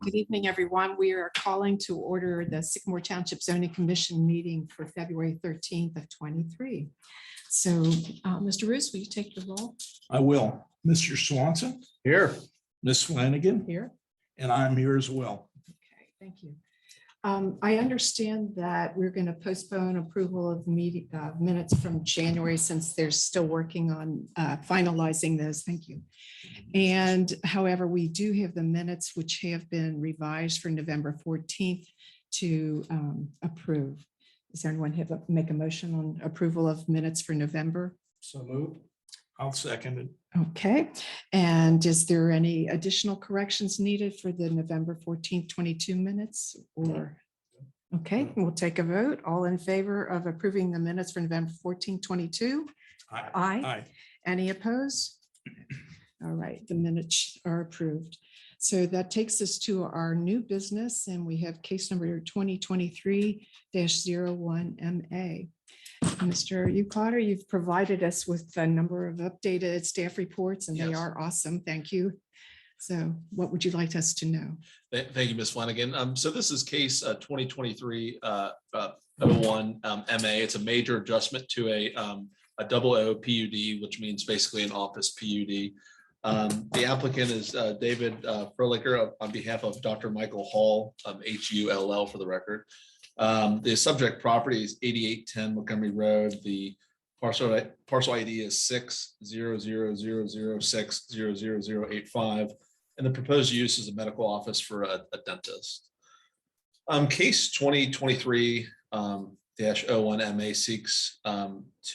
Good evening, everyone. We are calling to order the Sycamore Township Zoning Commission meeting for February 13th of 23. So, Mr. Roos, will you take the roll? I will. Mr. Swanson? Here. Ms. Flanagan? Here. And I'm here as well. Okay, thank you. I understand that we're going to postpone approval of meeting minutes from January since they're still working on finalizing those. Thank you. And however, we do have the minutes which have been revised for November 14th to approve. Does anyone make a motion on approval of minutes for November? So moved. I'll second it. Okay. And is there any additional corrections needed for the November 14th, 22 minutes or? Okay, we'll take a vote. All in favor of approving the minutes for November 14th, 22? Aye. Aye. Any opposed? All right, the minutes are approved. So that takes us to our new business, and we have case number 2023-01MA. Mr. Uclotter, you've provided us with a number of updated staff reports, and they are awesome. Thank you. So what would you like us to know? Thank you, Ms. Flanagan. So this is case 2023-01 MA. It's a major adjustment to a double O PUD, which means basically an office PUD. The applicant is David Froelicher on behalf of Dr. Michael Hall, HULL for the record. The subject property is 8810 Montgomery Road. The parcel ID is 6000006000085, and the proposed use is a medical office for a dentist. Case 2023-01 MA seeks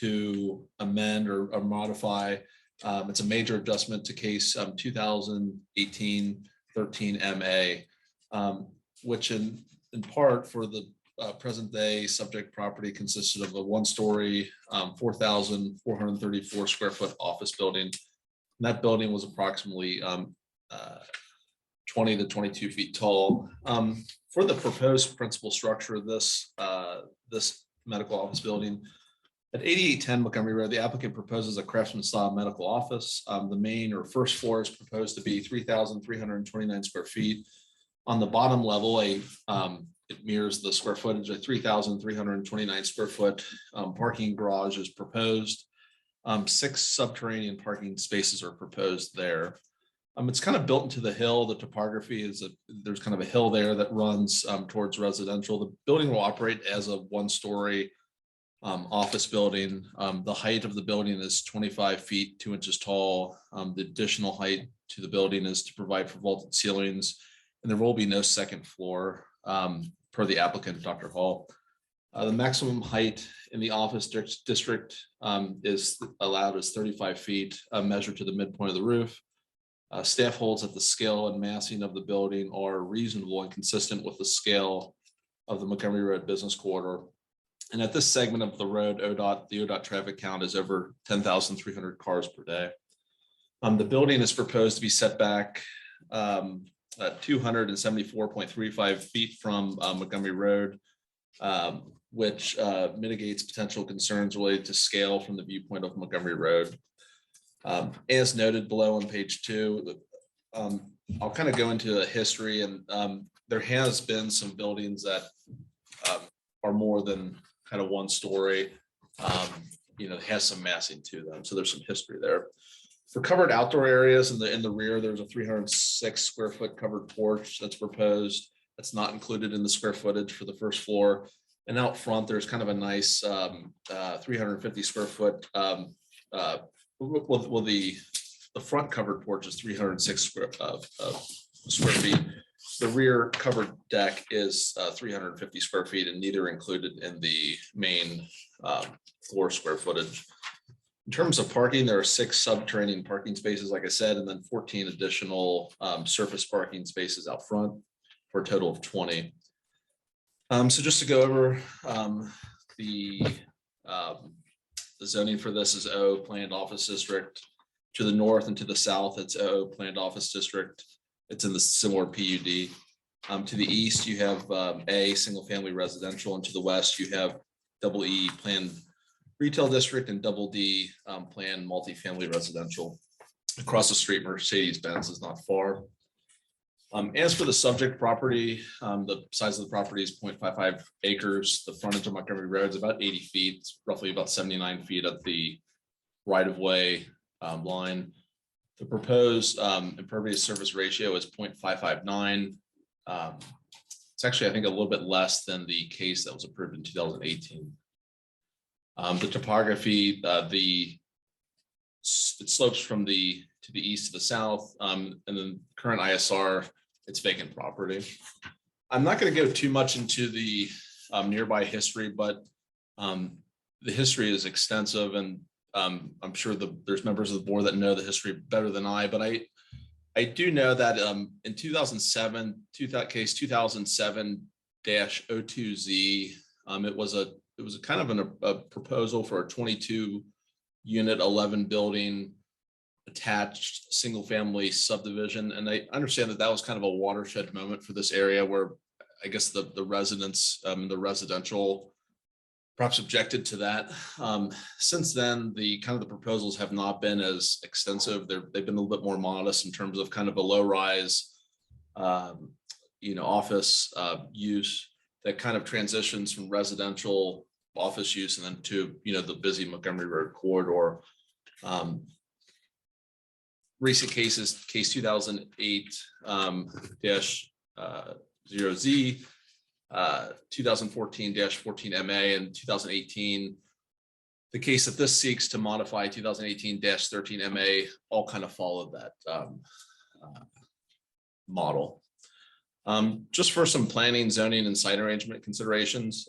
to amend or modify. It's a major adjustment to case 2018-13 MA, which in part for the present day subject property consisted of a one-story 4,434 square foot office building. And that building was approximately 20 to 22 feet tall. For the proposed principal structure of this medical office building, at 8810 Montgomery Road, the applicant proposes a craftsman style medical office. The main or first floor is proposed to be 3,329 square feet. On the bottom level, it mirrors the square footage of 3,329 square foot parking garage is proposed. 6 subterranean parking spaces are proposed there. It's kind of built into the hill. The topography is there's kind of a hill there that runs towards residential. The building will operate as a one-story office building. The height of the building is 25 feet 2 inches tall. The additional height to the building is to provide for vaulted ceilings, and there will be no second floor per the applicant, Dr. Hall. The maximum height in the office district is allowed as 35 feet measured to the midpoint of the roof. Staff holds that the scale and massing of the building are reasonable and consistent with the scale of the Montgomery Road business corridor. And at this segment of the road, the ODOT traffic count is over 10,300 cars per day. The building is proposed to be set back 274.35 feet from Montgomery Road, which mitigates potential concerns related to scale from the viewpoint of Montgomery Road. As noted below on page 2, I'll kind of go into a history, and there has been some buildings that are more than kind of one story, has some massing to them. So there's some history there. For covered outdoor areas in the rear, there's a 306 square foot covered porch that's proposed. That's not included in the square footage for the first floor. And out front, there's kind of a nice 350 square foot. Well, the front covered porch is 306 square feet. The rear covered deck is 350 square feet, and neither included in the main floor square footage. In terms of parking, there are 6 subterranean parking spaces, like I said, and then 14 additional surface parking spaces out front for a total of 20. So just to go over the zoning for this is O planned office district. To the north and to the south, it's O planned office district. It's in the similar PUD. To the east, you have A single family residential, and to the west, you have double E planned retail district and double D planned multifamily residential. Across the street, Mercedes-Benz is not far. As for the subject property, the size of the property is 0.55 acres. The frontage of Montgomery Road is about 80 feet, it's roughly about 79 feet at the right-of-way line. The proposed impervious surface ratio is 0.559. It's actually, I think, a little bit less than the case that was approved in 2018. The topography, it slopes from to the east to the south, and then current ISR, it's vacant property. I'm not going to go too much into the nearby history, but the history is extensive, and I'm sure there's members of the board that know the history better than I, but I do know that in 2007, case 2007-02Z, it was a kind of a proposal for a 22 unit 11 building attached single family subdivision. And I understand that was kind of a watershed moment for this area, where I guess the residents, the residential perhaps objected to that. Since then, the proposals have not been as extensive. They've been a little bit more modest in terms of kind of a low rise, office use that kind of transitions from residential office use and then to, the busy Montgomery Road corridor. Recent cases, case 2008-0Z, 2014-14MA, and 2018. The case that this seeks to modify, 2018-13MA, all kind of followed that model. Just for some planning, zoning, and site arrangement considerations.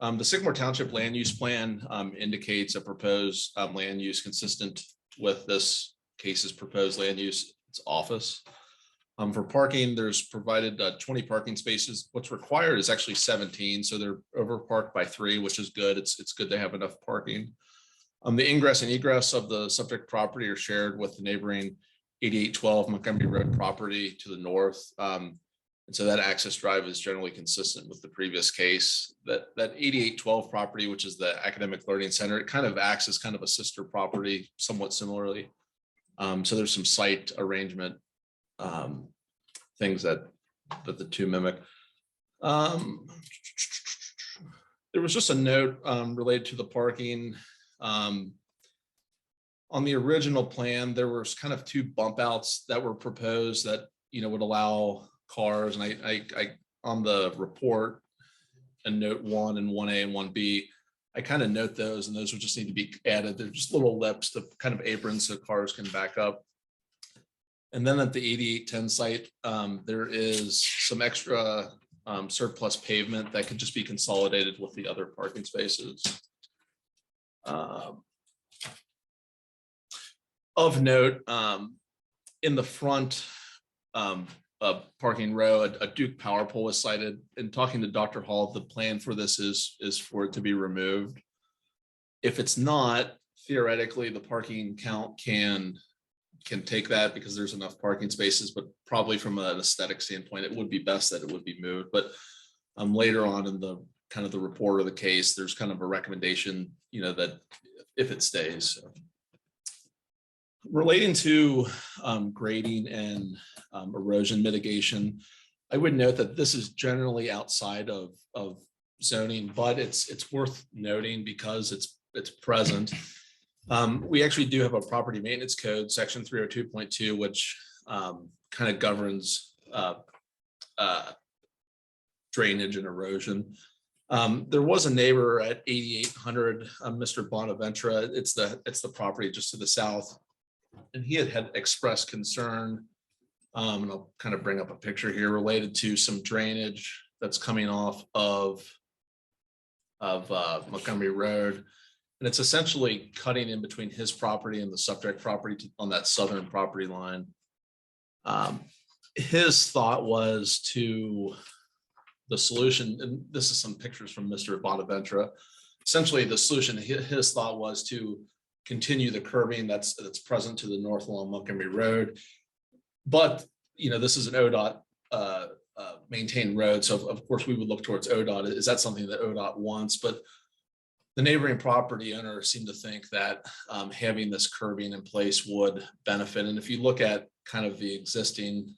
The Sycamore Township land use plan indicates a proposed land use consistent with this case's proposed land use. It's office. For parking, there's provided 20 parking spaces. What's required is actually 17, so they're over parked by 3, which is good. It's good to have enough parking. The ingress and egress of the subject property are shared with the neighboring 8812 Montgomery Road property to the north. And so that access drive is generally consistent with the previous case. That 8812 property, which is the Academic Learning Center, it kind of acts as kind of a sister property, somewhat similarly. So there's some site arrangement things that the two mimic. There was just a note related to the parking. On the original plan, there was kind of 2 bump outs that were proposed that would allow cars, and I on the report and note 1 and 1A and 1B, I kind of note those, and those would just need to be added. They're just little lips to kind of aprons so cars can back up. And then at the 8810 site, there is some extra surplus pavement that could just be consolidated with the other parking spaces. Of note, in the front parking row, a Duke power pole was cited. In talking to Dr. Hall, the plan for this is for it to be removed. If it's not, theoretically, the parking count can take that because there's enough parking spaces, but probably from an aesthetic standpoint, it would be best that it would be moved. But later on in the kind of the report of the case, there's kind of a recommendation, that if it stays. So. Relating to grading and erosion mitigation, I would note that this is generally outside of zoning, but it's worth noting because it's present. We actually do have a property maintenance code, section 302.2, which kind of governs drainage and erosion. There was a neighbor at 8800, Mr. Bonaventura. It's the property just to the south. And he had expressed concern, and I'll kind of bring up a picture here related to some drainage that's coming off of Montgomery Road. And it's essentially cutting in between his property and the subject property on that southern property line. His thought was the solution, and this is some pictures from Mr. Bonaventura. Essentially, the solution, his thought was to continue the curbing that's present to the north along Montgomery Road. But, this is an ODOT maintained road. So of course we would look towards ODOT. Is that something that ODOT wants? But the neighboring property owner seemed to think that having this curbing in place would benefit. And if you look at kind of the existing.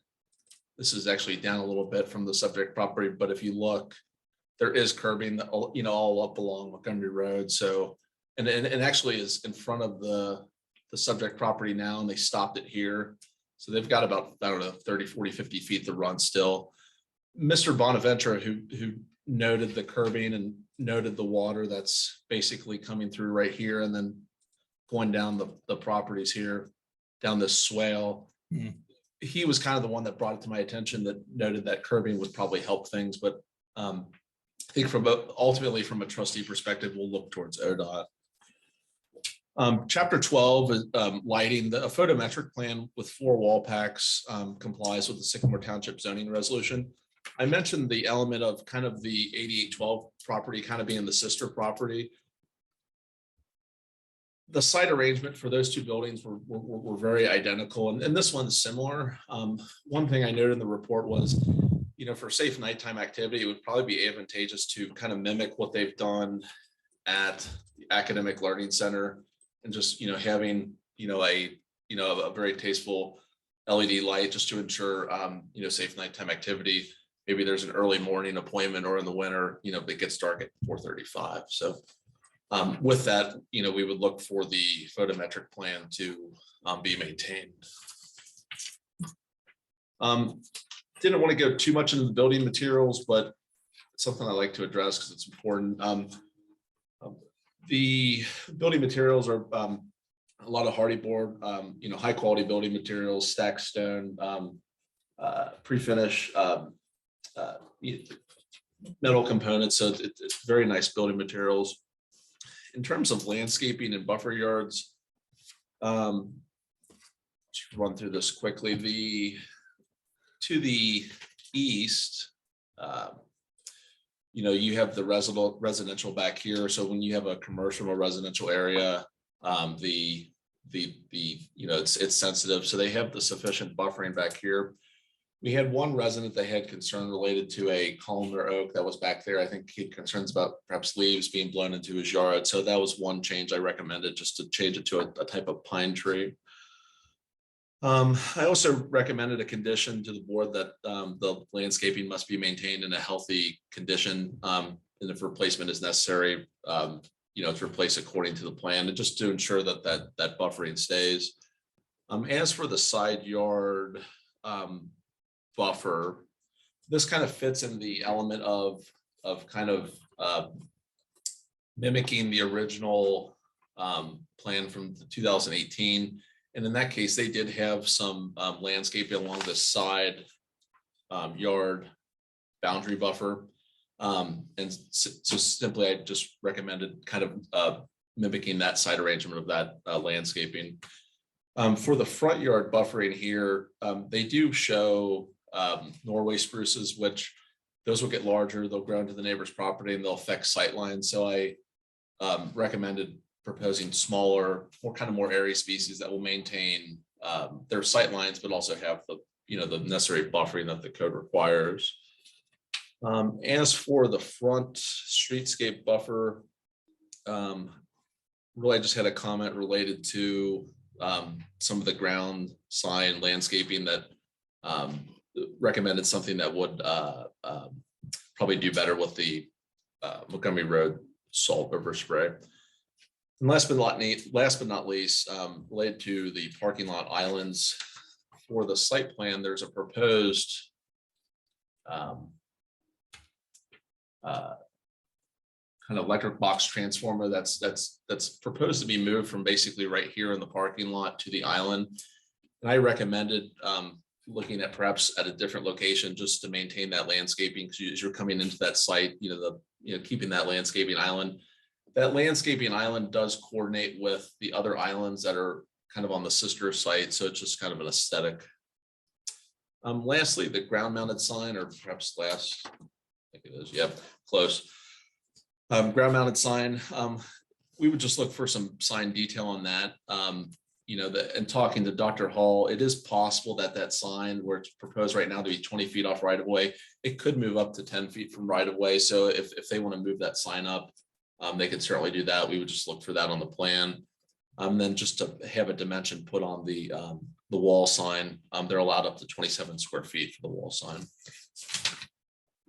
This is actually down a little bit from the subject property, but if you look, there is curbing, all up along Montgomery Road. So, and actually is in front of the subject property now, and they stopped it here. So they've got about, I don't know, 30, 40, 50 feet to run still. Mr. Bonaventura, who noted the curbing and noted the water that's basically coming through right here and then going down the properties here, down this swale. He was kind of the one that brought it to my attention, that noted that curbing would probably help things. But I think ultimately from a trustee perspective, we'll look towards ODOT. Chapter 12 is lighting. A photometric plan with 4 wall packs complies with the Sycamore Township zoning resolution. I mentioned the element of kind of the 8812 property kind of being the sister property. The site arrangement for those 2 buildings were very identical, and this one's similar. One thing I noted in the report was, for safe nighttime activity, it would probably be advantageous to kind of mimic what they've done at the Academic Learning Center, and just having a very tasteful LED light just to ensure safe nighttime activity. Maybe there's an early morning appointment, or in the winter, it gets dark at 4:35. So with that, we would look for the photometric plan to be maintained. Didn't want to go too much into the building materials, but it's something I like to address because it's important. The building materials are a lot of hardy board, high quality building materials, stacked stone, pre-finish, metal components. So it's very nice building materials. In terms of landscaping and buffer yards, let's run through this quickly. To the east, you have the residential back here. So when you have a commercial or residential area, it's sensitive. So they have the sufficient buffering back here. We had one resident that had concern related to a columnar oak that was back there. I think he had concerns about perhaps leaves being blown into his yard. So that was one change I recommended, just to change it to a type of pine tree. I also recommended a condition to the board that the landscaping must be maintained in a healthy condition, and if replacement is necessary, to replace according to the plan, and just to ensure that buffering stays. As for the side yard buffer, this kind of fits in the element of kind of mimicking the original plan from 2018. And in that case, they did have some landscaping along the side yard boundary buffer. And so simply, I just recommended kind of mimicking that side arrangement of that landscaping. For the front yard buffering here, they do show Norway spruces, which those will get larger. They'll grow into the neighbor's property and they'll affect sight lines. So I recommended proposing smaller, more airy species that will maintain their sight lines, but also have the necessary buffering that the code requires. As for the front streetscape buffer, really I just had a comment related to some of the ground sign landscaping that recommended something that would probably do better with the Montgomery Road salt river spray. And last but not least, related to the parking lot islands, for the site plan, there's a proposed kind of electric box transformer that's proposed to be moved from basically right here in the parking lot to the island. And I recommended looking at perhaps at a different location just to maintain that landscaping, because as you're coming into that site, keeping that landscaping island. That landscaping island does coordinate with the other islands that are kind of on the sister site. So it's just kind of an aesthetic. Lastly, the ground mounted sign, or perhaps last, I think it is, yep, close. Ground mounted sign, we would just look for some sign detail on that. And talking to Dr. Hall, it is possible that sign, where it's proposed right now to be 20 feet off right of way, it could move up to 10 feet from right of way. So if they want to move that sign up, they could certainly do that. We would just look for that on the plan. Then just to have a dimension put on the the wall sign. They're allowed up to 27 square feet for the wall sign.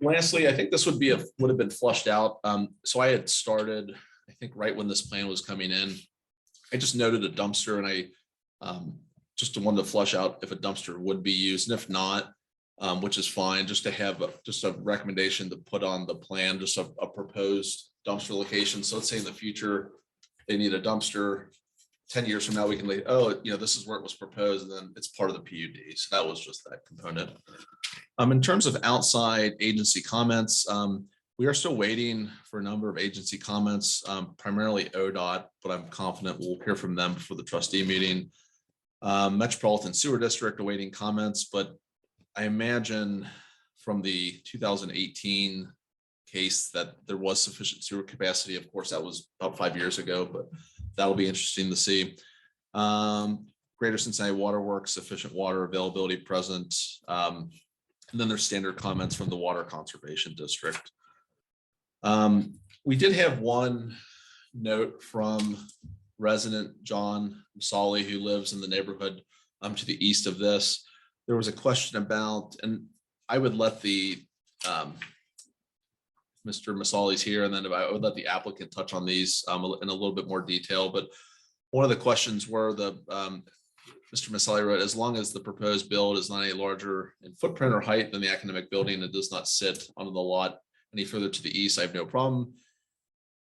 Lastly, I think this would have been flushed out. So I had started, I think right when this plan was coming in, I just noted a dumpster, and I just wanted to flush out if a dumpster would be used, and if not, which is fine, just to have just a recommendation to put on the plan, just a proposed dumpster location. So let's say in the future, they need a dumpster. 10 years from now, we can lay, oh, this is where it was proposed, and then it's part of the PUD. So that was just that component. In terms of outside agency comments, we are still waiting for a number of agency comments, primarily ODOT, but I'm confident we'll hear from them before the trustee meeting. Metropolitan Sewer District awaiting comments, but I imagine from the 2018 case that there was sufficient sewer capacity. Of course, that was about 5 years ago, but that'll be interesting to see. Greater Cincinnati Waterworks, sufficient water availability present. And then there's standard comments from the Water Conservation District. We did have one note from resident John Masali, who lives in the neighborhood to the east of this. There was a question about, and I would let the Mr. Masali's here, and then I would let the applicant touch on these in a little bit more detail. But one of the questions were Mr. Masali wrote, as long as the proposed build is not any larger in footprint or height than the academic building, it does not sit on the lot any further to the east, I have no problem.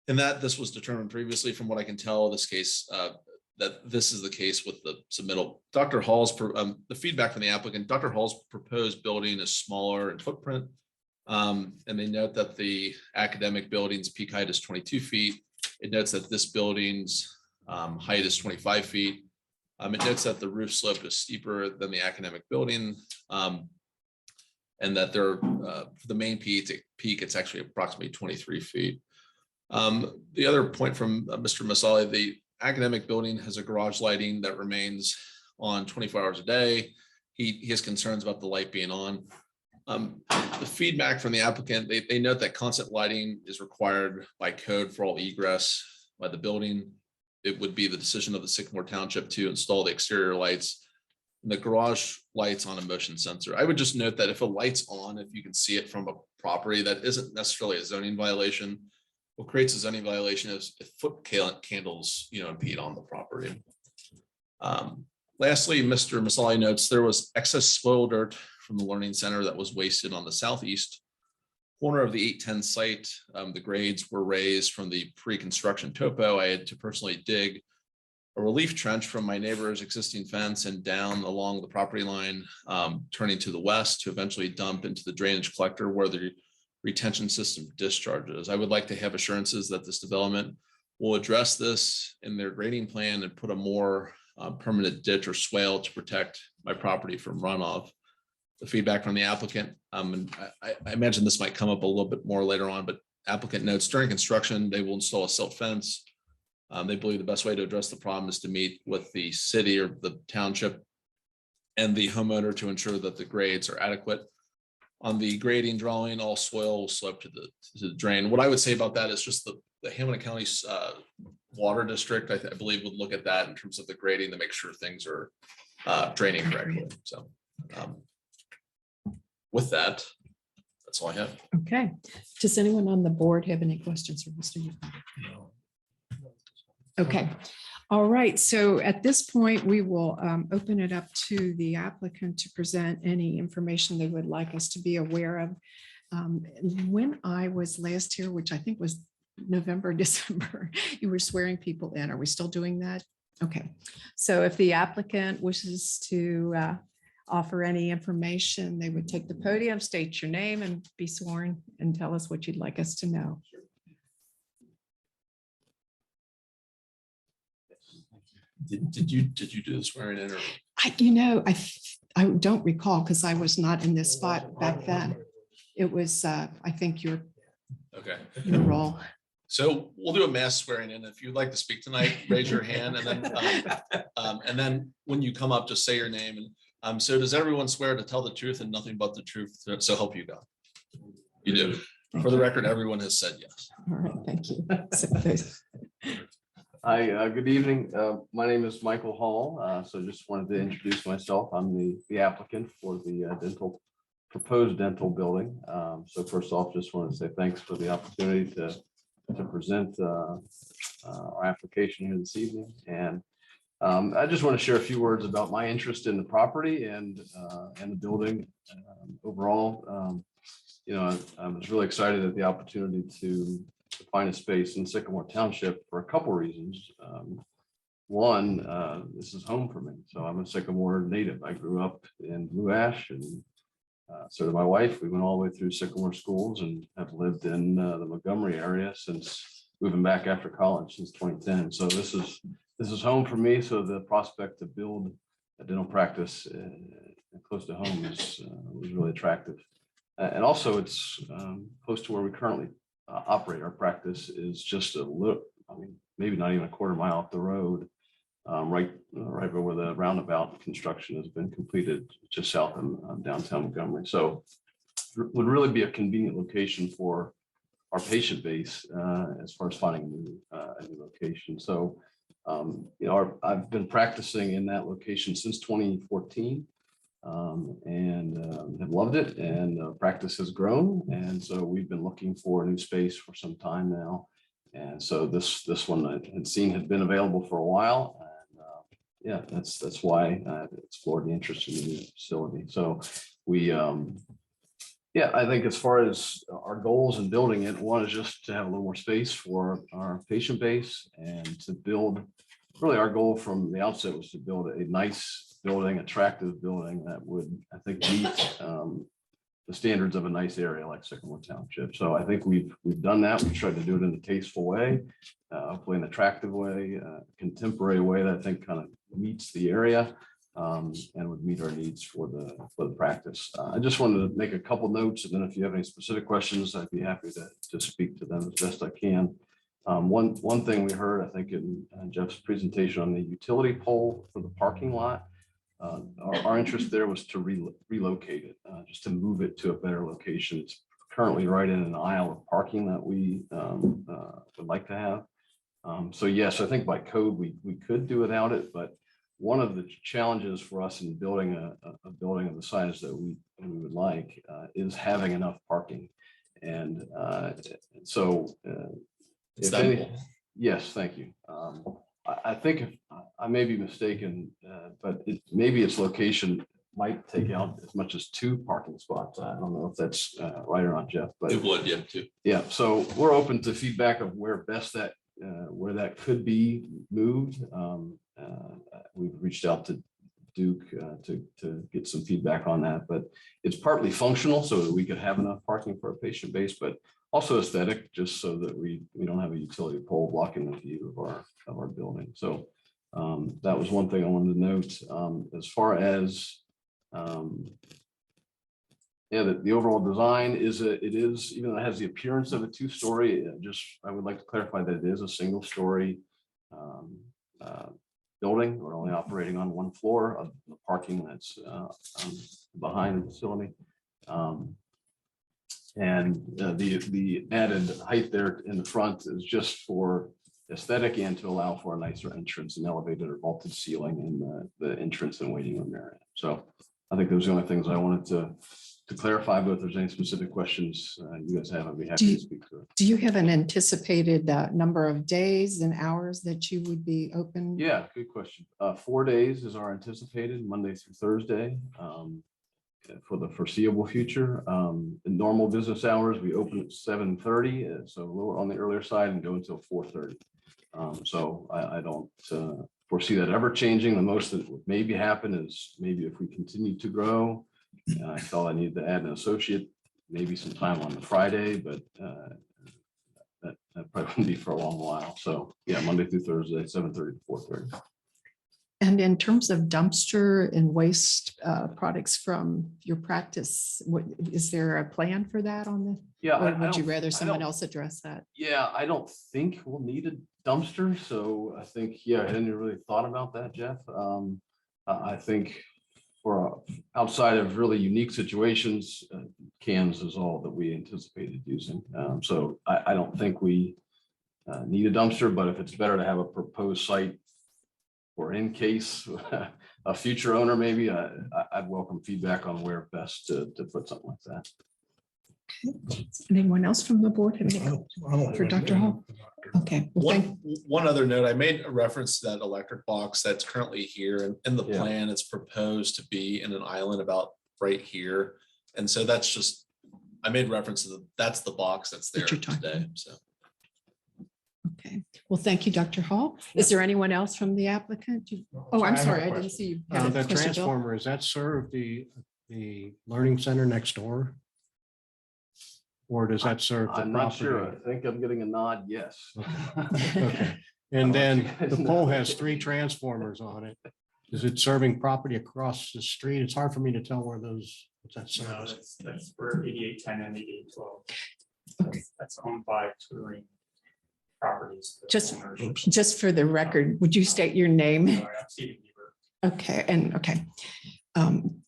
And that this was determined previously, from what I can tell, this case, that this is the case with the submittal. Dr. Hall's, the feedback from the applicant, Dr. Hall's proposed building is smaller in footprint. And they note that the academic building's peak height is 22 feet. It notes that this building's height is 25 feet. It notes that the roof slope is steeper than the academic building. And that they're, for the main peak, it's actually approximately 23 feet. The other point from Mr. Masali, the academic building has a garage lighting that remains on 24 hours a day. He has concerns about the light being on. The feedback from the applicant, they note that constant lighting is required by code for all egress by the building. It would be the decision of the Sycamore Township to install the exterior lights, and the garage lights on a motion sensor. I would just note that if a light's on, if you can see it from a property, that isn't necessarily a zoning violation. What creates a zoning violation is if foot candles, impede on the property. Lastly, Mr. Masali notes there was excess spoil dirt from the learning center that was wasted on the southeast corner of the 810 site. The grades were raised from the pre-construction topo. I had to personally dig a relief trench from my neighbor's existing fence and down along the property line, turning to the west to eventually dump into the drainage collector where the retention system discharges. I would like to have assurances that this development will address this in their grading plan and put a more permanent ditch or swale to protect my property from runoff. The feedback from the applicant, and I imagine this might come up a little bit more later on, but applicant notes during construction, they will install a silt fence. They believe the best way to address the problem is to meet with the city or the township and the homeowner to ensure that the grades are adequate. On the grading drawing, all soil will slope to the drain. What I would say about that is just the Hamilton County's water district, I believe, would look at that in terms of the grading to make sure things are draining correctly. So with that, that's all I have. Okay. Does anyone on the board have any questions for Mr. Yukon? No. Okay. All right. So at this point, we will open it up to the applicant to present any information they would like us to be aware of. When I was last here, which I think was November, December, you were swearing people in. Are we still doing that? Okay. So if the applicant wishes to offer any information, they would take the podium, state your name and be sworn and tell us what you'd like us to know. Did you do the swearing in? Or? I don't recall because I was not in this spot back then. It was, I think your role. So we'll do a mass swearing in. If you'd like to speak tonight, raise your hand, and then when you come up, just say your name. And so does everyone swear to tell the truth and nothing but the truth? So help you God. You do. For the record, everyone has said yes. All right, thank you. Hi, good evening. My name is Michael Hall. So just wanted to introduce myself. I'm the applicant for the proposed dental building. So first off, just want to say thanks for the opportunity to present our application here this evening. And I just want to share a few words about my interest in the property and the building overall. I was really excited at the opportunity to find a space in Sycamore Township for a couple reasons. One, this is home for me. So I'm a Sycamore native. I grew up in Blue Ash, and so did my wife. We went all the way through Sycamore schools and have lived in the Montgomery area since moving back after college since 2010. So this is home for me. So the prospect to build a dental practice close to home was really attractive. And also it's close to where we currently operate. Our practice is just a little, maybe not even a quarter mile up the road, right where the roundabout construction has been completed, just south of downtown Montgomery. So would really be a convenient location for our patient base as far as finding a new location. So, I've been practicing in that location since 2014. And have loved it, and practice has grown, and so we've been looking for a new space for some time now, and so this one I had seen had been available for a while, and yeah, that's why I explored the interest in the new facility. So we I think as far as our goals in building it, one is just to have a little more space for our patient base, and to build, really our goal from the outset was to build a nice building, attractive building that would, I think, meet the standards of a nice area like Sycamore Township. So I think we've done that. We've tried to do it in a tasteful way, hopefully an attractive way, contemporary way that I think kind of meets the area and would meet our needs for the practice. I just wanted to make a couple notes, and then if you have any specific questions, I'd be happy to speak to them as best I can. One thing we heard, I think, in Jeff's presentation on the utility pole for the parking lot, our interest there was to relocate it, just to move it to a better location. It's currently right in an aisle of parking that we would like to have. So yes, I think by code we could do without it, but one of the challenges for us in building a building of the size that we would like is having enough parking. And so It's if that any, pole. yes, thank you. I think if I may be mistaken, but maybe its location might take out as much as 2 parking spots. I don't know if that's right or not, Jeff, but It would, yeah, too. yeah. So we're open to feedback of where that could be moved. We've reached out to Duke to get some feedback on that, but it's partly functional so that we could have enough parking for our patient base, but also aesthetic, just so that we don't have a utility pole blocking the view of our building. So that was one thing I wanted to note. As far as the overall design it is, even though it has the appearance of a 2-story, I would like to clarify that it is a single-story building. We're only operating on 1 floor of the parking that's behind the facility. And the added height there in the front is just for aesthetic and to allow for a nicer entrance and elevated or vaulted ceiling in the entrance and waiting room area. So I think those are the only things I wanted to clarify, but if there's any specific questions you guys have, I'd be happy to speak to it. Do you have an anticipated number of days and hours that you would be open? Yeah, good question. 4 days is our anticipated, Monday through Thursday. For the foreseeable future. In normal business hours, we open at 7:30, so lower on the earlier side, and go until 4:30. So I don't foresee that ever changing. The most that would maybe happen is maybe if we continue to grow, I felt I needed to add an associate, maybe some time on the Friday, but that probably wouldn't be for a long while. So yeah, Monday through Thursday, 7:30 to 4:30. And in terms of dumpster and waste products from your practice, is there a plan for that on the? Yeah. Or would you rather someone else address that? Yeah, I don't think we'll need a dumpster. So I think, I hadn't really thought about that, Jeff. I think for outside of really unique situations, cans is all that we anticipated using. So I don't think we need a dumpster, but if it's better to have a proposed site or in case a future owner, maybe I'd welcome feedback on where best to put something like that. Anyone else from the board have any for Dr. Hall? Okay. Well, One other note, I made a reference to that electric box that's currently here, and in the Yeah. plan, it's proposed to be in an island about right here. And so that's just, I made reference to that's the box that's there That you're talking today, about. so. Okay. Well, thank you, Dr. Hall. Is there anyone else from the applicant? Oh, I'm sorry. I didn't see you. had a The question, Bill. transformer, does that serve the learning center next door? Or does that serve the I'm not sure. I property? think I'm getting a nod, yes. Okay. And then the pole has 3 transformers on it. Is it serving property across the street? It's hard for me to tell where those, what's that No, service? that's for 8810 and 8812. Okay. That's owned by touring properties. The Just- owners- Just for the record, would you state your name? Sorry, I'm Stephen Bieber. Okay, and okay.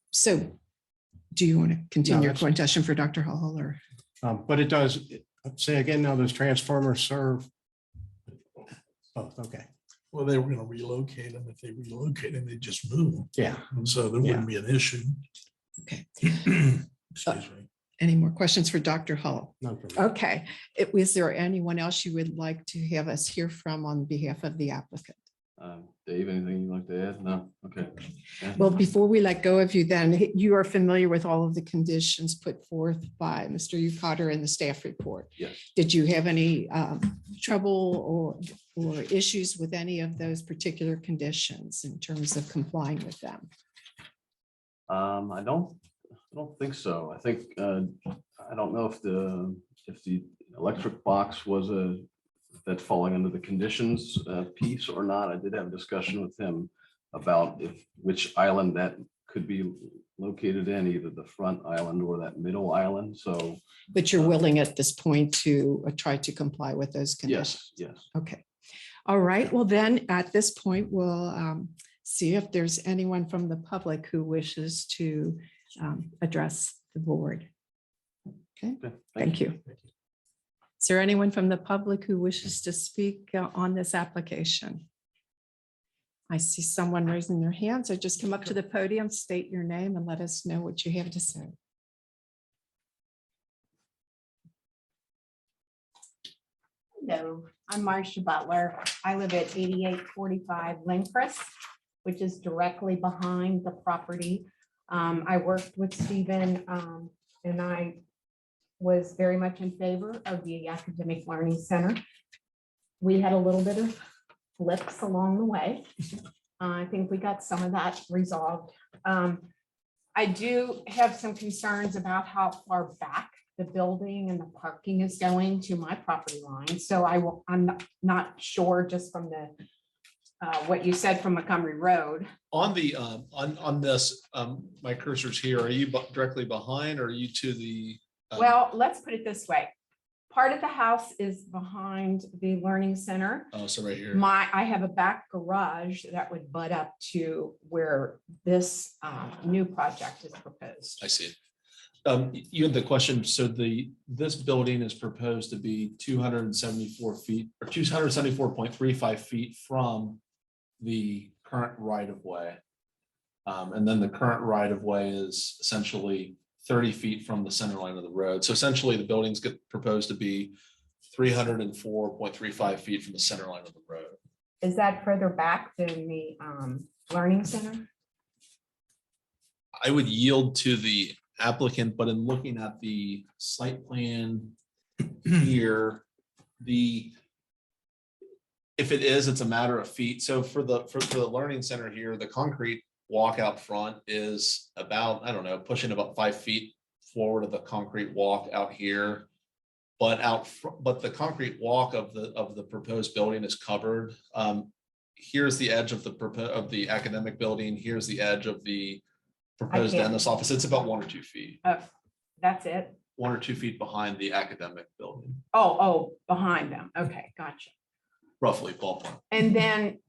So do you want to continue your that's- question for Dr. Hall or? But it does, say again, now those transformers serve. Oh, okay. Well, they were gonna relocate them. If they relocate them, they just move them. Yeah. So there wouldn't be an issue. Okay. Excuse me. Any more questions for Dr. Hall? None for me. Okay. Was there anyone else you would like to have us hear from on behalf of the applicant? Dave, anything you'd like to add? No? Okay. Yeah. Well, before we let go of you, then you are familiar with all of the conditions put forth by Mr. Cotter in the staff report. Yes. Did you have any trouble or issues with any of those particular conditions in terms of complying with them? I don't think so. I think, I don't know if the electric box was that falling under the conditions piece or not. I did have a discussion with him about which island that could be located in, either the front island or that middle island. So But you're willing at this point to try to comply with those conditions? yes, yes. Okay. All right. Well, then at this point, we'll see if there's anyone from the public who wishes to address the board. Okay, Okay, thank you. Is there anyone from the public who wishes to speak on this application? I see someone raising their hand, so just come up to the podium, state your name and let us know what you have to say. Hello, I'm Marcia Butler. I live at 8845 Lincrest, which is directly behind the property. I worked with Stephen and I was very much in favor of the Academic Learning Center. We had a little bit of flips along the way. I think we got some of that resolved. I do have some concerns about how far back the building and the parking is going to my property line. So I'm not sure just from the what you said from Montgomery Road. On the, on this, my cursor's here. Are you directly behind or are you to the? Well, let's put it this way. Part of the house is behind the Learning Center. Oh, so right here. I have a back garage that would butt up to where this new project is proposed. I see. You had the question, so this building is proposed to be 274 feet or 274.35 feet from the current right of way. And then the current right of way is essentially 30 feet from the center line of the road. So essentially the buildings get proposed to be 304.35 feet from the center line of the road. Is that further back than the Learning Center? I would yield to the applicant, but in looking at the site plan here, if it is, it's a matter of feet. So for the Learning Center here, the concrete walk out front is about, I don't know, pushing about 5 feet forward of the concrete walk out here. But but the concrete walk of the proposed building is covered. Here's the edge of the academic building. Here's the edge of the proposed can't- dentist office. It's about 1 or 2 feet, That's it? 1 or 2 feet behind the academic building, Oh, behind them. Okay, gotcha. roughly ballpark. And then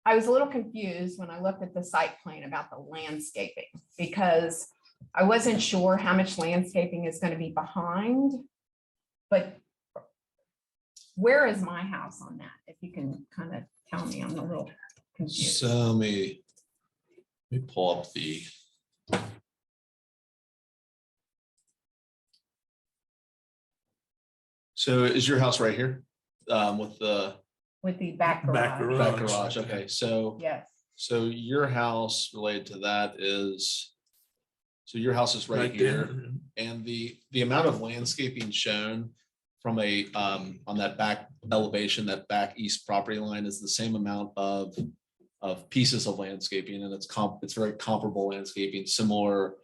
I was a little confused when I looked at the site plan about the landscaping because I wasn't sure how much landscaping is going to be behind. But where is my house on that? If you can kind of tell me, I'm a little confused. So let me pull up the. So is your house right here? With the With the back Back garage. back Garage. garage, okay, so. Yes, So your house related to that is, so your house is right here, and the amount of landscaping shown from on that back elevation, that back east property line is the same amount of pieces of landscaping, and it's very comparable landscaping, similar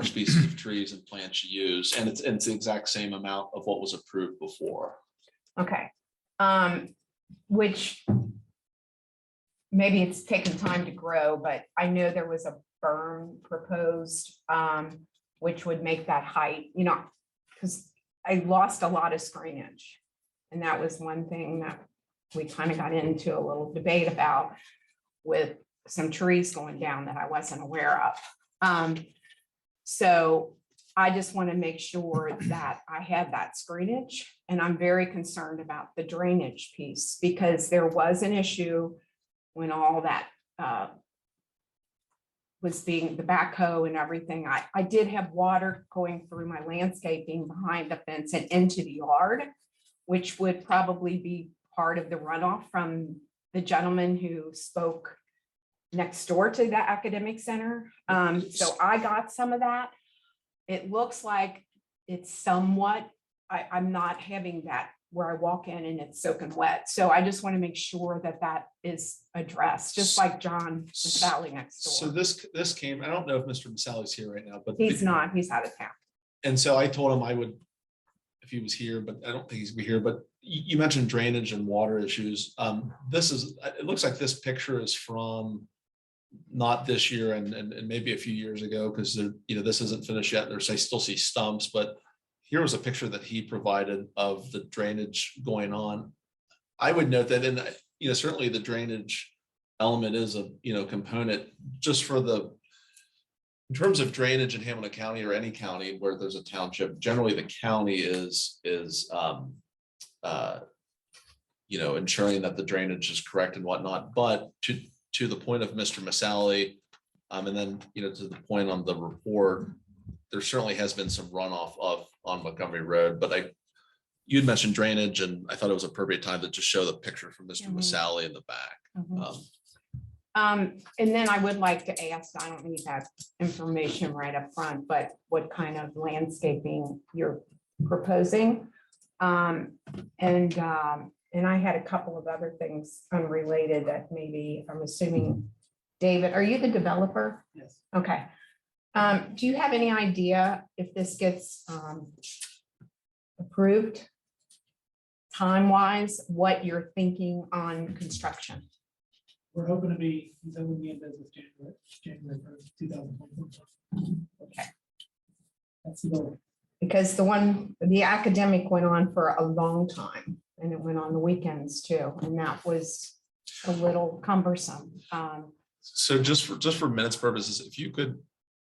species of trees and plants you use, and it's the exact same amount of what was approved before. okay. Which maybe it's taken time to grow, but I know there was a berm proposed, which would make that height, because I lost a lot of screenage. And that was one thing that we kind of got into a little debate about with some trees going down that I wasn't aware of. So I just want to make sure that I have that screenage, and I'm very concerned about the drainage piece because there was an issue when all that was being the backhoe and everything. I did have water going through my landscaping behind the fence and into the yard, which would probably be part of the runoff from the gentleman who spoke next door to the academic center. So I got some of that. It looks like it's somewhat, I'm not having that where I walk in and it's soaking wet. So I just want to make sure that that is addressed, just like John Sally next So door. this came, I don't know if Mr. Maselli's here right now, but. He's not, he's out of town. And so I told him I would, if he was here, but I don't think he's gonna be here, but you mentioned drainage and water issues. It looks like this picture is from not this year and maybe a few years ago, because this isn't finished yet. I still see stumps, but here was a picture that he provided of the drainage going on. I would note that certainly the drainage element is a, component just for in terms of drainage in Hamilton County or any county where there's a township, generally the county is ensuring that the drainage is correct and whatnot. But to the point of Mr. Maselli, and then, to the point on the report, there certainly has been some runoff on Montgomery Road, but you'd mentioned drainage, and I thought it was appropriate time to just show the picture from Mr. Maselli in the back. And then I would like to ask, I don't need that information right up front, but what kind of landscaping you're proposing? And I had a couple of other things unrelated that maybe, I'm assuming, David, are you the developer? Yes. Okay. Do you have any idea if this gets approved? Time-wise, what you're thinking on construction? We're hoping to be in business January 1st, 2024. Okay. That's the goal. Because the academic went on for a long time, and it went on the weekends too, and that was a little cumbersome. So just for minutes purposes, if you could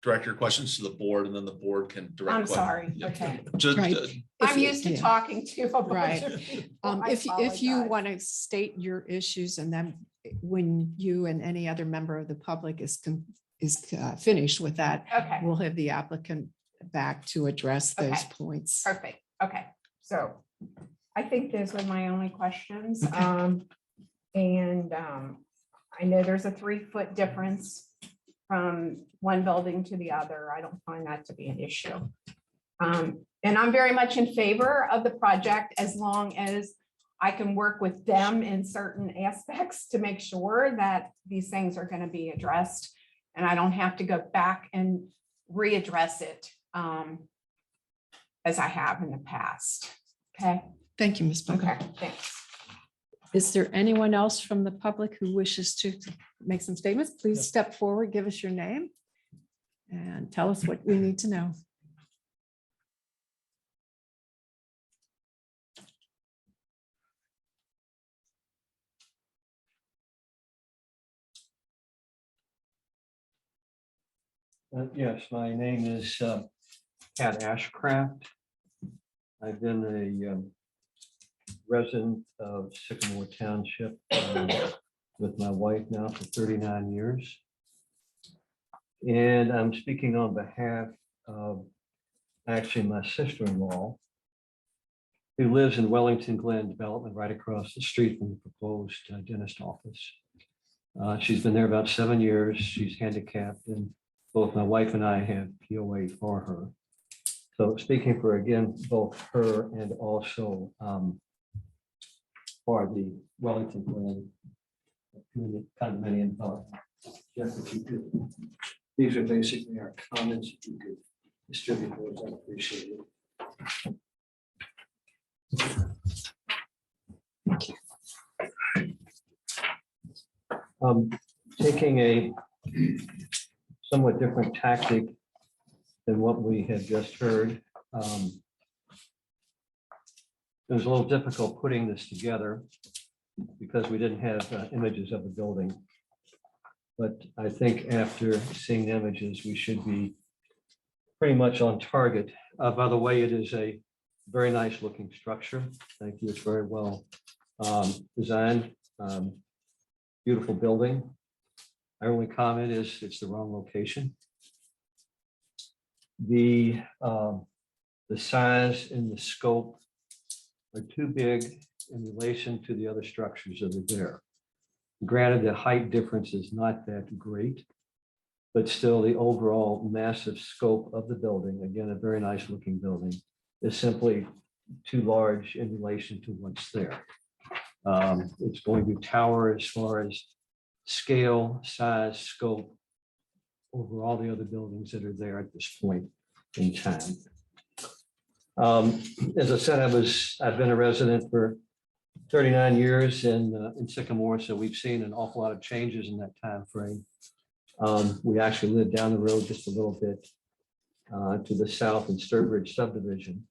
direct your questions to the board, and then the board can direct. I'm sorry, okay. Just, Right. I'm used to Yeah. talking to a bunch Right. of people. I If you apologize. want to state your issues, and then when you and any other member of the public is finished with that, Okay, we'll have the applicant back to address those Okay. points. perfect, okay, so I think those were my only questions. Okay. I know there's a 3-foot difference from one building to the other. I don't find that to be an issue. And I'm very much in favor of the project as long as I can work with them in certain aspects to make sure that these things are going to be addressed. And I don't have to go back and readdress it as I have in the past. Okay, Thank you, Ms. Bunker. okay, thanks. Is there anyone else from the public who wishes to make some statements? Please step forward, give us your name, and tell us what we need to know. Yes, my name is Pat Ashcraft. I've been resident of Sycamore Township with my wife now for 39 years. And I'm speaking on behalf of actually my sister-in-law, who lives in Wellington Glen Development right across the street from the proposed dentist office. She's been there about 7 years. She's handicapped, and both my wife and I have POA for her. So speaking for, again, both her and also for the Wellington Glen condominium. Jeff, if you could, these are basically our comments. If you could distribute those, I appreciate it. Taking a somewhat different tactic than what we had just heard. It was a little difficult putting this together because we didn't have images of the building. But I think after seeing the images, we should be pretty much on target. By the way, it is a very nice looking structure. Thank you. It's very well designed. Beautiful building. Our only comment is it's the wrong location. The size and the scope are too big in relation to the other structures that are there. Granted, the height difference is not that great, but still the overall massive scope of the building, again, a very nice looking building, is simply too large in relation to what's there. It's going to tower as far as scale, size, scope over all the other buildings that are there at this point in time. As I said, I've been a resident for 39 years in Sycamore, so we've seen an awful lot of changes in that time frame. We actually live down the road just a little bit to the south in Sturbridge subdivision.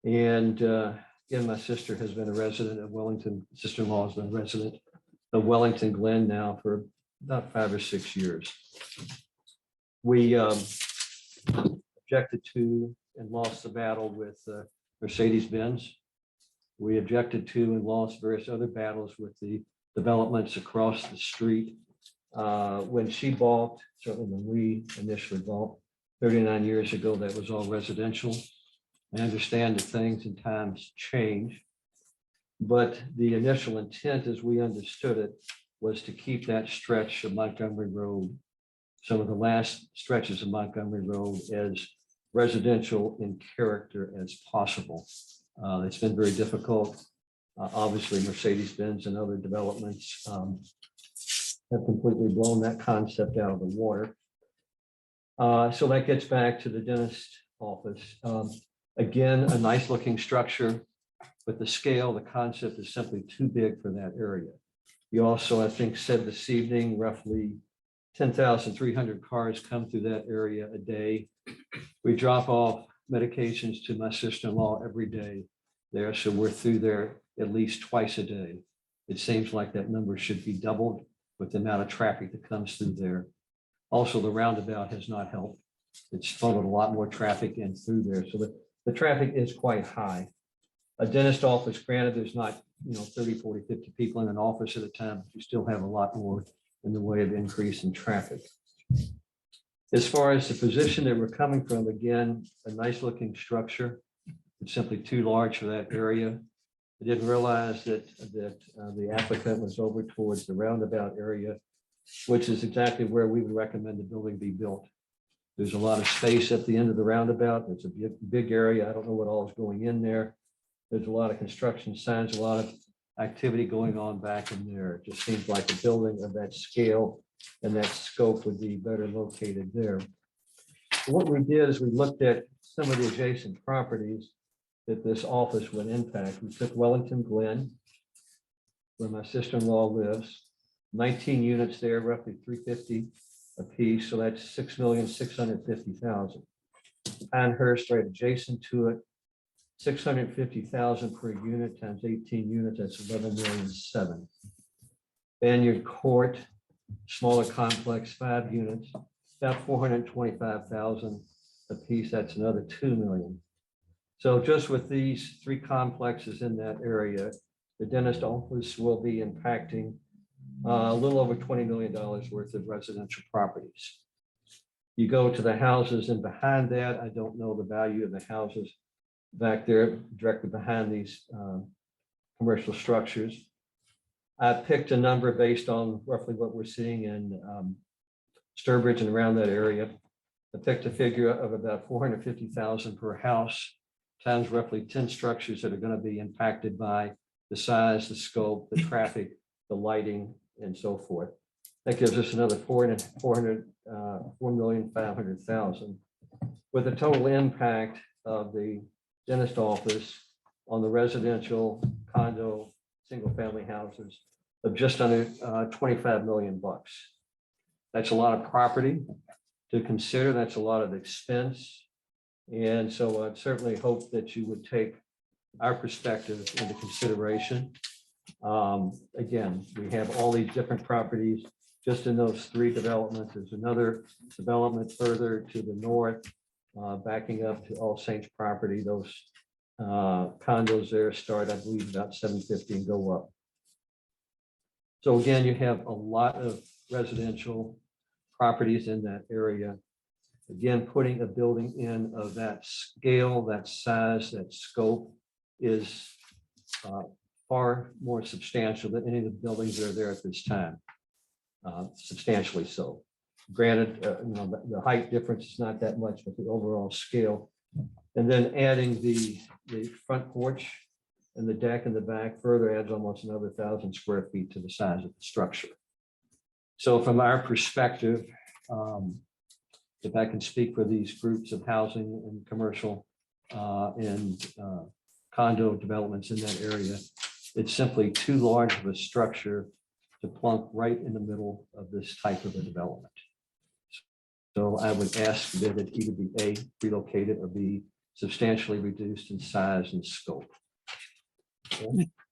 And again, my sister has been a resident of Wellington, sister-in-law has been a resident of Wellington Glen now for about 5 or 6 years. We objected to and lost the battle with Mercedes-Benz. We objected to and lost various other battles with the developments across the street. When she bought, certainly when we initially bought 39 years ago, that was all residential. I understand that things and times change, but the initial intent, as we understood it, was to keep that stretch of Montgomery Road, some of the last stretches of Montgomery Road, as residential in character as possible. It's been very difficult. Obviously, Mercedes-Benz and other developments have completely blown that concept out of the water. So that gets back to the dentist office. Again, a nice looking structure, but the scale, the concept is simply too big for that area. You also, I think, said this evening, roughly 10,300 cars come through that area a day. We drop off medications to my sister-in-law every day there, so we're through there at least twice a day. It seems like that number should be doubled with the amount of traffic that comes through there. Also, the roundabout has not helped. It's funneled a lot more traffic in through there, so the traffic is quite high. A dentist office, granted, there's not 30, 40, 50 people in an office at a time, but you still have a lot more in the way of increase in traffic. As far as the position that we're coming from, again, a nice looking structure. It's simply too large for that area. I didn't realize that the applicant was over towards the roundabout area, which is exactly where we would recommend the building be built. There's a lot of space at the end of the roundabout. It's a big area. I don't know what all is going in there. There's a lot of construction signs, a lot of activity going on back in there. It just seems like a building of that scale and that scope would be better located there. What we did is we looked at some of the adjacent properties that this office would impact. We took Wellington Glen, where my sister-in-law lives, 19 units there, roughly 350 a piece, so that's 6,650,000. Pinehurst right adjacent to it, 650,000 per unit times 18 units, that's 11,000,007. Banyan Court, smaller complex, 5 units, about 425,000 a piece, that's another 2 million. So just with these three complexes in that area, the dentist office will be impacting a little over $20 million worth of residential properties. You go to the houses and behind that, I don't know the value of the houses back there directly behind these commercial structures. I picked a number based on roughly what we're seeing in Sturbridge and around that area. I picked a figure of about 450,000 per house, times roughly 10 structures that are going to be impacted by the size, the scope, the traffic, the lighting, and so forth. That gives us another 4,500,000, with a total impact of the dentist office on the residential, condo, single-family houses of just under 25 million bucks. That's a lot of property to consider. That's a lot of expense. And so I'd certainly hope that you would take our perspective into consideration. Again, we have all these different properties just in those three developments. There's another development further to the north, backing up to All Saints property. Those condos there start, I believe, about 750 and go up. So again, you have a lot of residential properties in that area. Again, putting a building in of that scale, that size, that scope is far more substantial than any of the buildings that are there at this time. Substantially so. Granted, the height difference is not that much, but the overall scale. And then adding the front porch and the deck in the back further adds almost another 1,000 square feet to the size of the structure. So from our perspective, if I can speak for these groups of housing and commercial and condo developments in that area, it's simply too large of a structure to plunk right in the middle of this type of a development. So I would ask that it either be A, relocated, or B, substantially reduced in size and scope.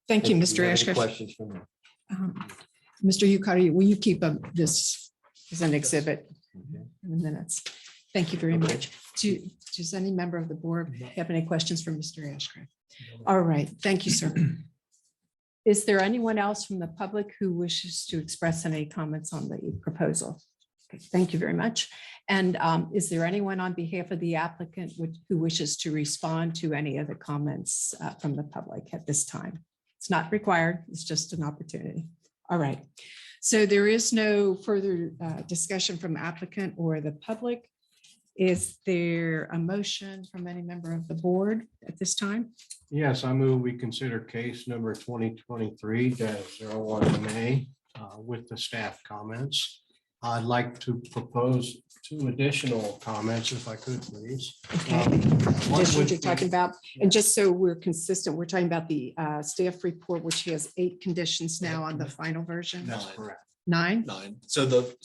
Thank you, If Mr. have any Ashcraft. questions from me? Mr. Yukari, will you keep this as an exhibit Okay. in the minutes? Thank you very much. Does any member of the board have any questions for Mr. Ashcraft? All right, thank you, sir. Is there anyone else from the public who wishes to express any comments on the proposal? Okay, thank you very much. And is there anyone on behalf of the applicant who wishes to respond to any of the comments from the public at this time? It's not required, it's just an opportunity. All right, so there is no further discussion from applicant or the public. Is there a motion from any member of the board at this time? Yes, I move we consider case number 2023-01 with the staff comments. I'd like to propose 2 additional comments, if I could, please. Okay. One Just what would you're talking about, and just so we're consistent, we're talking about the staff report, which has 8 conditions now on the final version. That's 9. correct. 9? 9. So the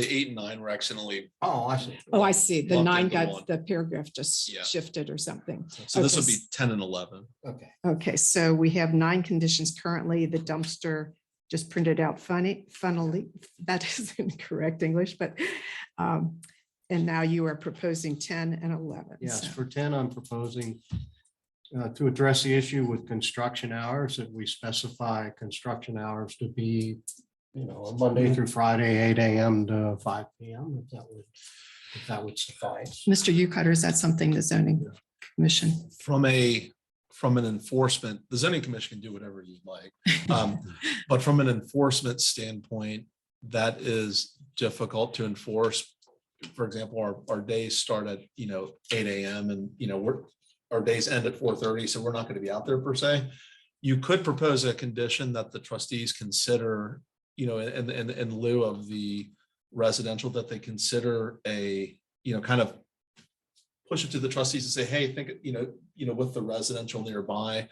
8 and 9 were accidentally. Oh, I see. Oh, I see. The Lumped 9 into got one. the paragraph just Yeah. shifted or something. So this would Okay. be 10 and 11. Okay. Okay, so we have 9 conditions currently. The dumpster just printed out funnily. That is incorrect English, but and now you are proposing 10 and 11. Yes, so- for 10, I'm proposing to address the issue with construction hours, that we specify construction hours to be, Monday through Friday, 8 a.m. to 5 p.m. if that would suffice. Mr. Yucutter, is that something the zoning commission? From an enforcement, the zoning commission can do whatever you'd like. But from an enforcement standpoint, that is difficult to enforce. For example, our days start at 8 a.m. and our days end at 4:30, so we're not going to be out there per se. You could propose a condition that the trustees consider, in lieu of the residential, that they consider a, kind of push it to the trustees and say, hey, think, with the residential nearby.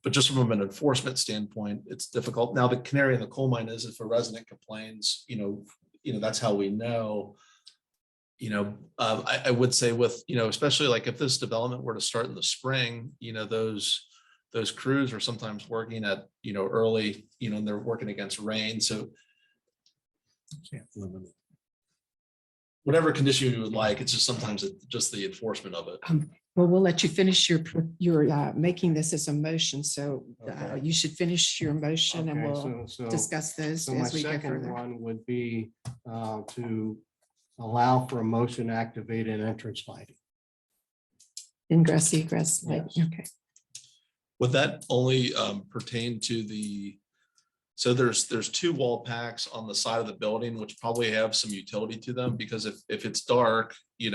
But just from an enforcement standpoint, it's difficult. Now, the canary in the coal mine is if a resident complains, that's how we know. I would say with, especially like if this development were to start in the spring, those crews are sometimes working at, early, and they're working against rain. So whatever condition you would like, it's just sometimes just the enforcement of it. Well, we'll let you finish your making this as a motion, so Okay. you should finish your motion and Okay, we'll so- discuss those So my as we go second further. one would be to allow for a motion activated entrance lighting. Ingress, egress, like, Yes. okay. Would that only pertain to so there's two wall packs on the side of the building, which probably have some utility to them, because if it's dark, you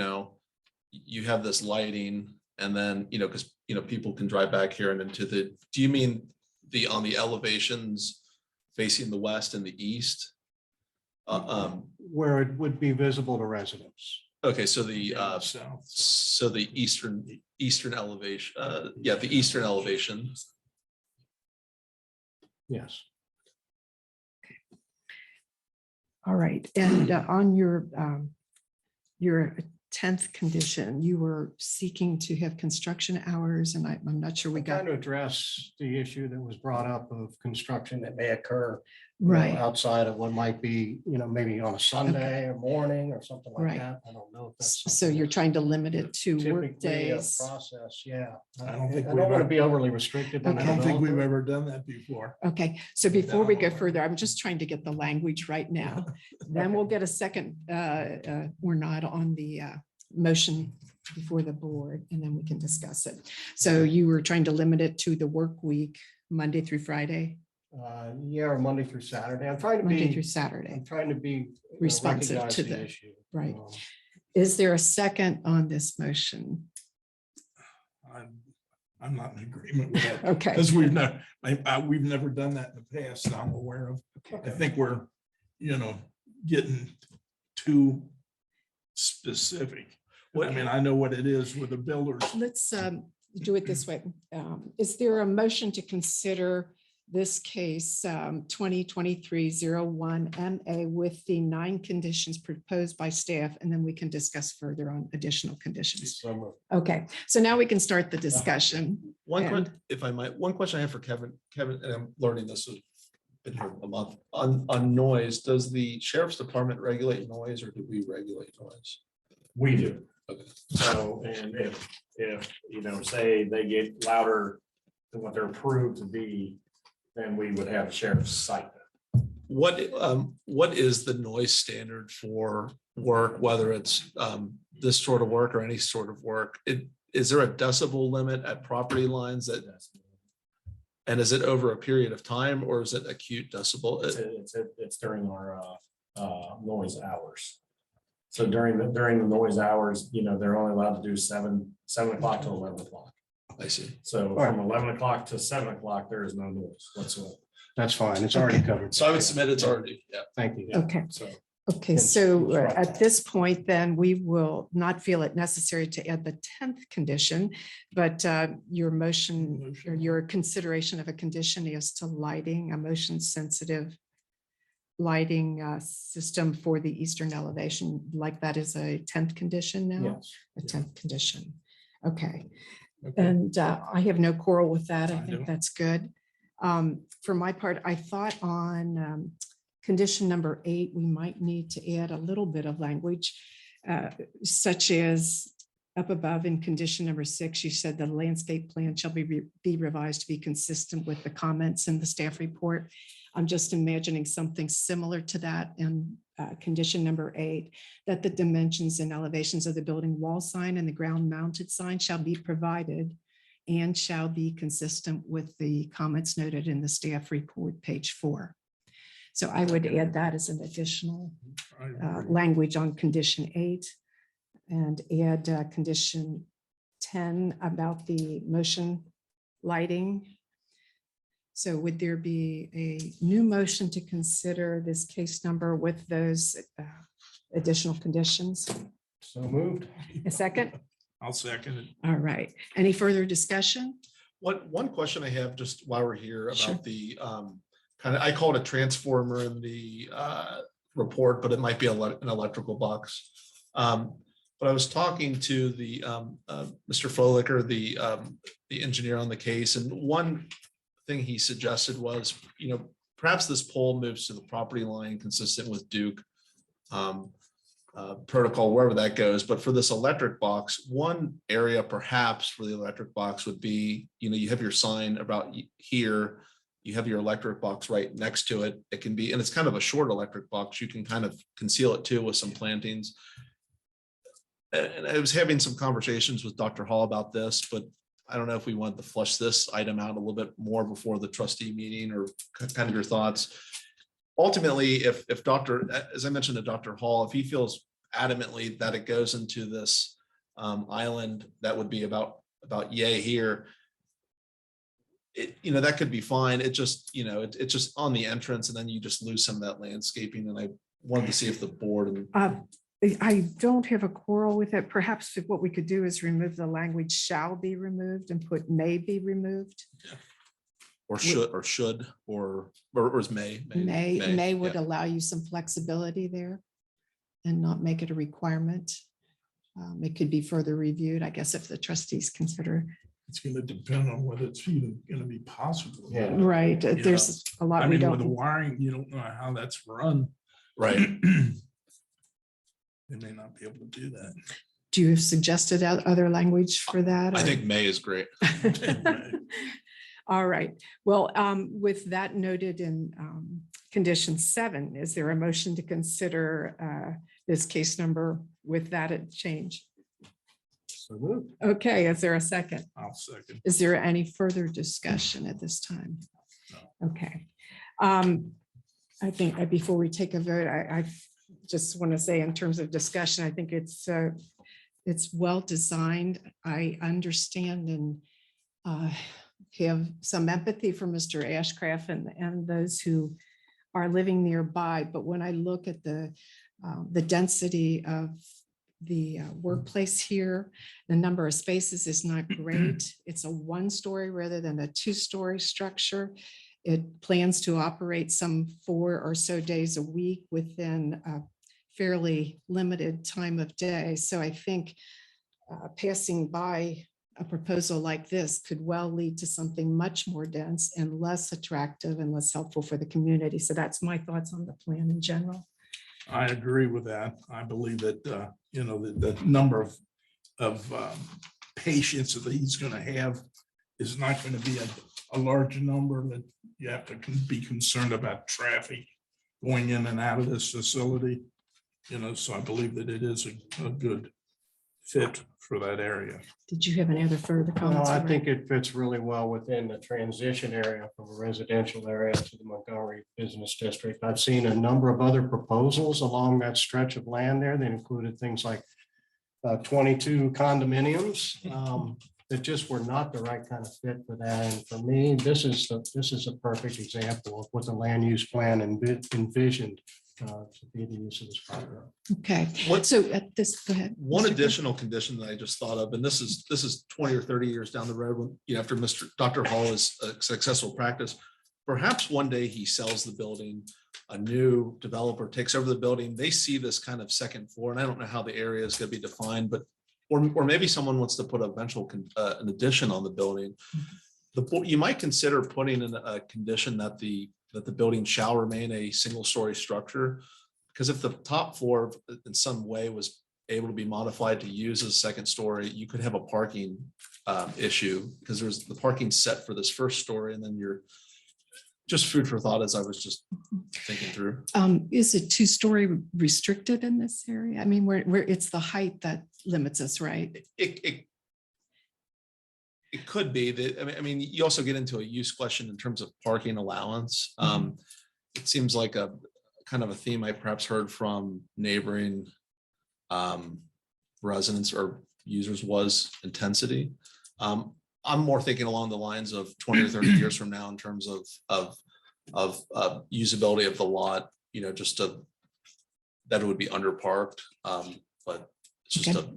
have this lighting, and then, because, people can drive back here and do you mean on the elevations facing the west and the east? Where it would be visible to residents. Okay, so the South. so the eastern elevation, the eastern elevation. Yes. All right, and on your 10th condition, you were seeking to have construction hours, and I'm not sure we got, Trying to address the issue that was brought up of construction that may occur right, outside of what might be, maybe on a Sunday or morning or something like Right. that. I don't know if that's. so something you're that's trying to limit it to typically a workdays. Process, yeah. I don't think I we've don't want to ever- be overly restrictive. on I the don't think we've developer. ever done that before. Okay, so before we go further, I'm just trying to get the language right now. Then we'll get a second or not on the motion before the board, and then we can discuss it. So you were trying to limit it to the work week, Monday through Friday, Yeah, or Monday through Saturday. I'm trying to Monday through be, Saturday. I'm trying to be Responsive recognize to the the- issue. right. Is there a second on this motion? I'm not in agreement with that. Okay, Because we've never done that in the past, I'm aware of. I think we're, getting too specific. I mean, I know what it is with the builders. let's do it this way. Is there a motion to consider this case 2023-01 MA with the 9 conditions proposed by staff, and then we can discuss further on additional conditions? So, Okay, so now we can start the discussion. And- If I might, one question I have for Kevin, and I'm learning this, has been here a month, on noise, does the sheriff's department regulate noise, or do we regulate noise? We do. Okay. So, and if, say they get louder than what they're approved to be, then we would have sheriff's cite them. What is the noise standard for work, whether it's this sort of work or any sort of work? Is there a decibel limit at property lines and is it over a period of time, or is it acute decibel? It's during our noise hours. So during the noise hours, they're only allowed to do 7 o'clock to 11 o'clock. I see. So from 11 o'clock to 7 o'clock, there is no noise whatsoever. that's fine. It's already covered. So I would submit it's already, yeah. Thank you. Okay, So okay, so at this point, then we will not feel it necessary to add the 10th condition, but your motion or your consideration of a condition is to lighting, a motion sensitive lighting system for the eastern elevation, like that is a 10th condition now? Yes. A 10th condition. Okay. Okay. And I have no quarrel with that. I I think do. that's good. For my part, I thought on condition number 8, we might need to add a little bit of language, such as up above in condition number 6, you said the landscape plan shall be revised to be consistent with the comments in the staff report. I'm just imagining something similar to that in condition number 8, that the dimensions and elevations of the building wall sign and the ground mounted sign shall be provided and shall be consistent with the comments noted in the staff report, page 4. So I would add that as an additional I agree. language on condition 8 and add condition 10 about the motion lighting. So would there be a new motion to consider this case number with those additional conditions? So moved. A second? I'll second it. All right. Any further discussion? One question I have just while we're here Sure. about the I call it a transformer in the report, but it might be an electrical box. But I was talking to the Mr. Froelicker, the engineer on the case, and one thing he suggested was, perhaps this pole moves to the property line consistent with Duke. protocol, wherever that goes. But for this electric box, one area perhaps for the electric box would be, you have your sign about here, you have your electric box right next to it. It can be, and it's kind of a short electric box. You can kind of conceal it too with some plantings. And I was having some conversations with Dr. Hall about this, but I don't know if we want to flush this item out a little bit more before the trustee meeting, or kind of your thoughts. Ultimately, if Dr., as I mentioned to Dr. Hall, if he feels adamantly that it goes into this island, that would be about yay here. That could be fine. It just, it's just on the entrance, and then you just lose some of that landscaping. And I wanted to see if the board and I don't have a quarrel with it. Perhaps what we could do is remove the language shall be removed and put may be removed. or should or is may. May would yeah. allow you some flexibility there and not make it a requirement. It could be further reviewed, I guess, if the trustees consider. It's going to depend on whether it's even going to be possible. Yeah. Right, Yeah. there's a lot I we mean, with the don't. wiring, you don't know how that's run. Right. They may not be able to do that. Do you have suggested other language for that? I or- think may is great. All right. Well, with that noted in condition 7, is there a motion to consider this case number with that change? So moved. Okay, is there a second? I'll second. Is there any further discussion at this time? No. Okay. I think before we take a vote, I just want to say in terms of discussion, I think it's well designed. I understand and have some empathy for Mr. Ashcraft and those who are living nearby. But when I look at the density of the workplace here, the number of spaces is not great. It's a 1-story rather than a 2-story structure. It plans to operate some 4 or so days a week within a fairly limited time of day. So I think passing by a proposal like this could well lead to something much more dense and less attractive and less helpful for the community. So that's my thoughts on the plan in general. I agree with that. I believe that, the number of patients that he's going to have is not going to be a large number, that you have to be concerned about traffic going in and out of this facility. So I believe that it is a good fit for that area. Did you have any other further Well, comments? I Ray? think it fits really well within the transition area from a residential area to the Montgomery Business District. I've seen a number of other proposals along that stretch of land there that included things like 22 condominiums that just were not the right kind of fit for that. And for me, this is a perfect example of what the land use plan envisioned to be the use of this property. Okay, What- so at this, go ahead. One Mr. additional condition that I just thought of, and this is 20 or 30 years down the road, when, after Dr. Hall is a successful practice, perhaps one day he sells the building, a new developer takes over the building, they see this kind of second floor, and I don't know how the area is going to be defined, but, or maybe someone wants to put an addition on the building. You might consider putting in a condition that the building shall remain a single-story structure, because if the top floor in some way was able to be modified to use as a second story, you could have a parking issue, because there's the parking set for this first story, and then you're just food for thought as I was just thinking through. Is it 2-story restricted in this area? I mean, where it's the height that limits us, right? It could be that, I mean, you also get into a use question in terms of parking allowance. It seems like a kind of a theme I perhaps heard from neighboring residents or users was intensity. I'm more thinking along the lines of 20 or 30 years from now in terms of usability of the lot, just that it would be underparked. But it's just Okay.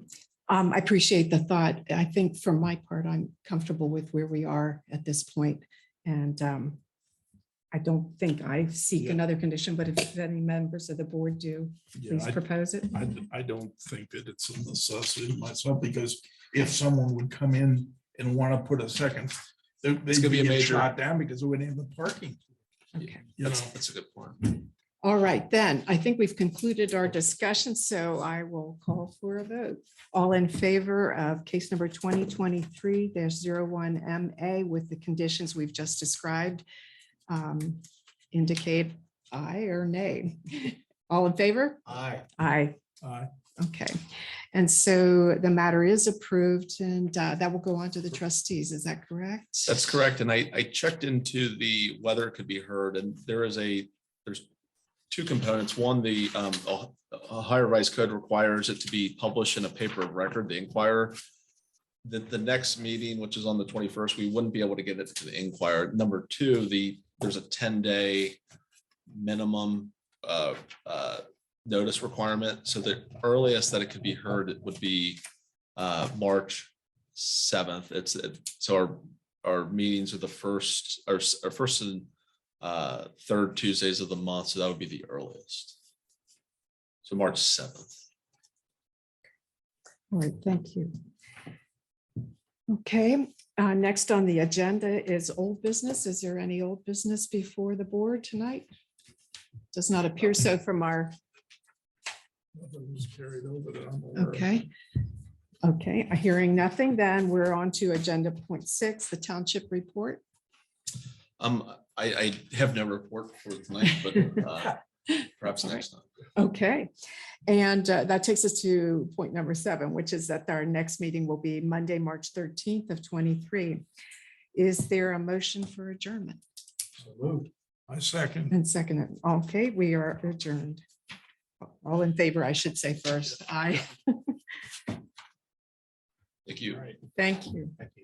I appreciate the thought. I think for my part, I'm comfortable with where we are at this point. And I don't think I seek Yeah. another condition, but if any members of the board do, please Yeah, propose it. I don't think that it's a necessity myself, because if someone would come in and want to put a second, they'd gonna be a get major- shot down because we wouldn't have the parking. Okay. You know, That's a good point. All right, then, I think we've concluded our discussion, so I will call for a vote. All in favor of case number 2023-01 MA with the conditions we've just described, indicate aye or nay. All in favor? Aye. Aye. Aye. Okay, and so the matter is approved and that will go on to the trustees. Is that correct? That's correct. And I checked into the whether it could be heard, and there's two components. One, the Ohio Revised Code requires it to be published in a paper of record, the Inquirer. The next meeting, which is on the 21st, we wouldn't be able to get it to the Inquirer. Number two, there's a 10-day minimum notice requirement. So the earliest that it could be heard it would be March 7th. So our meetings are the first and third Tuesdays of the month. So that would be the earliest. So March 7th. All right, thank you. Okay, next on the agenda is old business. Is there any old business before the board tonight? Does not appear so from our, Nothing was carried over that I'm aware of. okay. Okay, hearing nothing, then we're on to agenda point 6, the township report. I have no report for tonight, but perhaps All right. next time. Okay, and that takes us to point number 7, which is that our next meeting will be Monday, March 13th of 23. Is there a motion for adjournment? So moved. I second. And second, okay, we are adjourned. All in favor, I should say first. Aye. Thank you. All right. Thank you. Thank you.